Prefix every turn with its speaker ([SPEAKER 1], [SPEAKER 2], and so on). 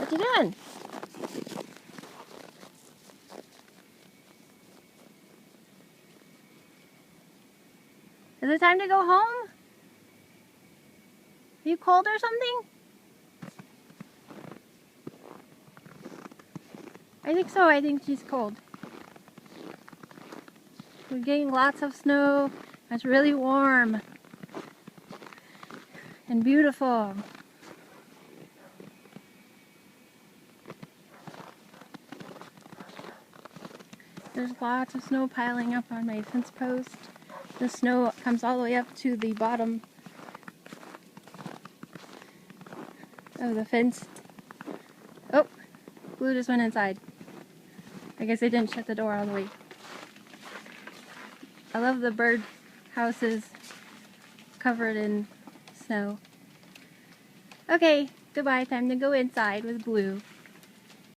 [SPEAKER 1] What you doing? Is it time to go home? Are you cold or something? I think so. I think she's cold. We're getting lots of snow. It's really warm and beautiful. There's lots of snow piling up on my fence post. The snow comes all the way up to the bottom of the fence. Oh, Blue just went inside. I guess they didn't shut the door all the way. I love the bird houses covered in snow. Okay, goodbye. Time to go inside with Blue.